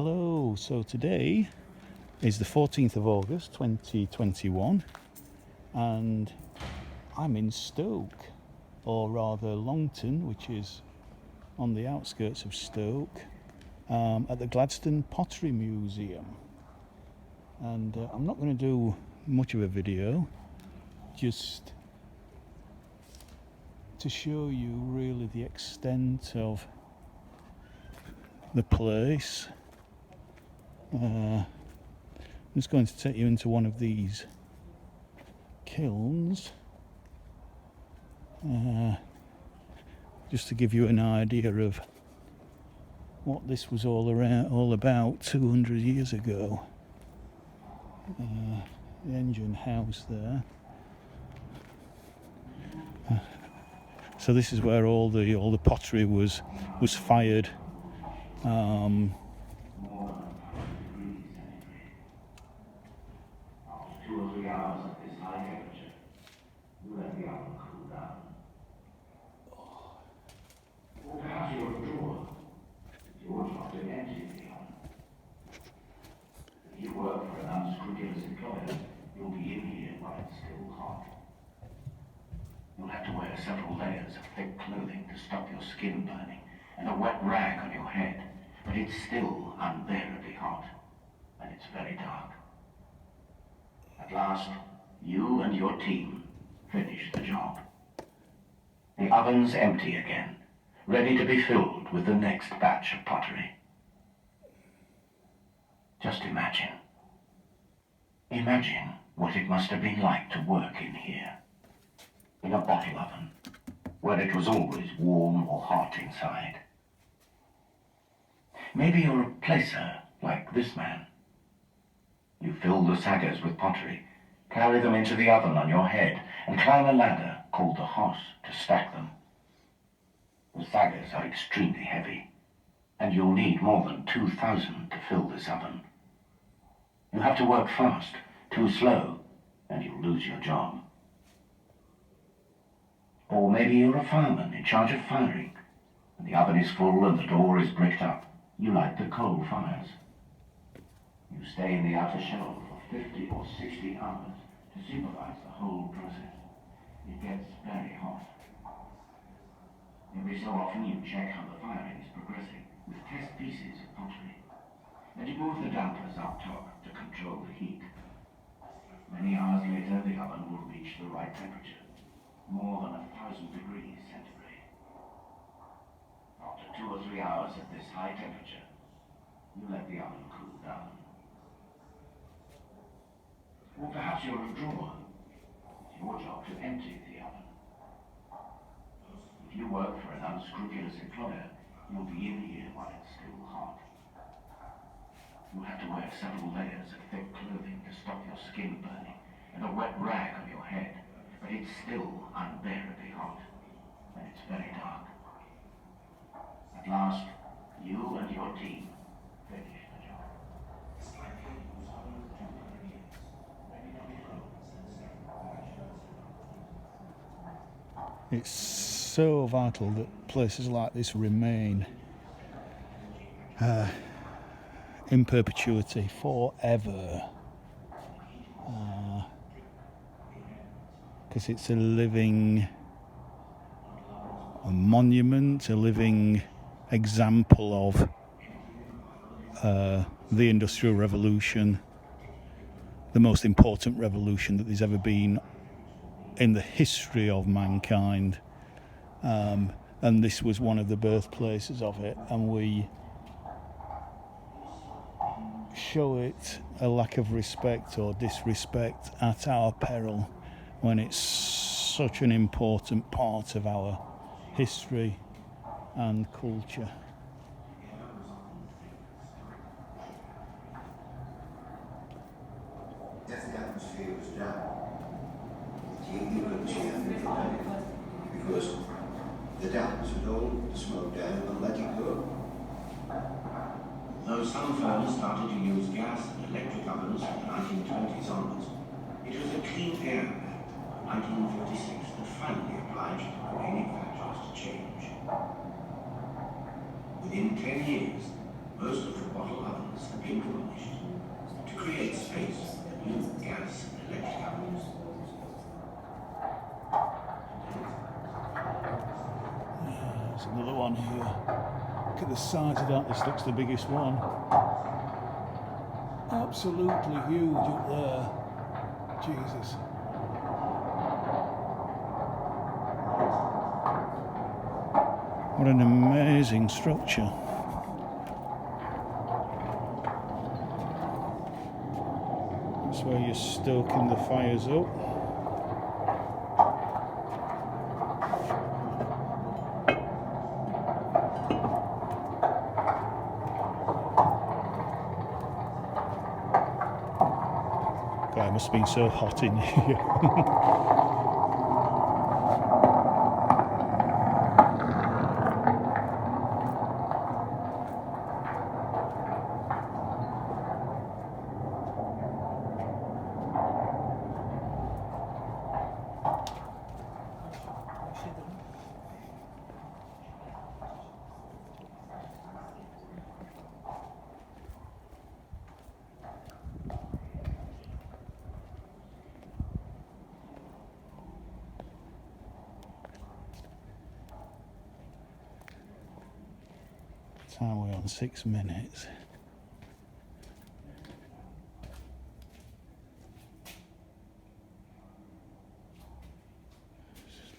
Hello, so today is the 14th of August 2021 and I'm in Stoke, or rather Longton, which is on the outskirts of Stoke, at the Gladstone Pottery Museum. And I'm not going to do much of a video, just to show you really the extent of the place. I'm just going to take you into one of these kilns, just to give you an idea of what this was all about 200 years ago. The engine house there. So this is where all the pottery was fired. You work for an unscrupulous employer, you'll be in here while it's still hot. You'll have to wear several layers of thick clothing to stop your skin burning, and a wet rag on your head, but it's still unbearably hot, and it's very dark. At last, you and your team finish the job. The oven's empty again, ready to be filled with the next batch of pottery. Just imagine. Imagine what it must have been like to work in here. In a bottle oven, where it was always warm or hot inside. Maybe you're a placer like this man. You fill the saggers with pottery, carry them into the oven on your head, and climb a ladder called the hoss to stack them. The saggers are extremely heavy, and you'll need more than 2,000 to fill this oven. You have to work fast, too slow, and you'll lose your job. Or maybe you're a fireman in charge of firing, and the oven is full and the door is bricked up. You light the coal fires. You stay in the outer shell for 50 or 60 hours to supervise the whole process. It gets very hot. Every so often you check how the firing is progressing with test pieces of pottery. And you move the dampers up top to control the heat. Many hours later, the oven will reach the right temperature, more than 1,000 degrees centigrade. After 2 or 3 hours at this high temperature, you let the oven cool down. Or perhaps you're a drawer. It's your job to empty the oven. If you work for an unscrupulous employer, you'll be in here while it's still hot. You'll have to wear several layers of thick clothing to stop your skin burning, and a wet rag on your head, but it's still unbearably hot, and it's very dark. At last, you and your team finish the job. It's so vital that places like this remain in perpetuity forever, because it's a living monument, a living example of the Industrial Revolution, the most important revolution that there's ever been in the history of mankind, and this was one of the birthplaces of it, and we show it a lack of respect or disrespect at our peril when it's such an important part of our history and culture. If the atmosphere was damp, you couldn't see anything because the dampers would hold the smoke down and let it go. Though some firms started to use gas and electric ovens from the 1920s onwards, it was the Clean Air Act of 1956 that finally obliged the manufacturers to change. Within 10 years, most of the bottle ovens been demolished to create space for new gas and electric avenues. There's another one here. Look at the size of that. This looks the biggest one. Absolutely huge up there. Jesus. What an amazing structure. That's where you're stoking the fires up. God, it must have been so hot in here. Time we're on 6 minutes.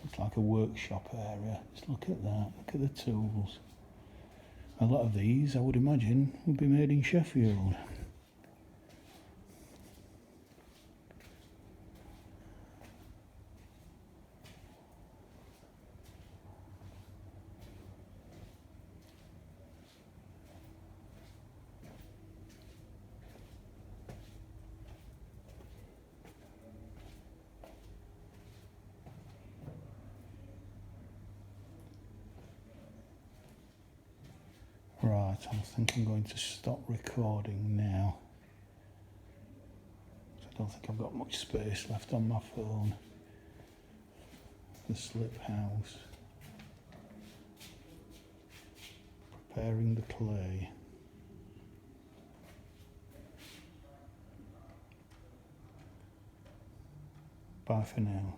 Looks like a workshop area. Just look at that. Look at the tools. A lot of these, I would imagine, would be made in Sheffield. Right, I think I'm going to stop recording now. I don't think I've got much space left on my phone. The slip house. Preparing the clay. Bye for now.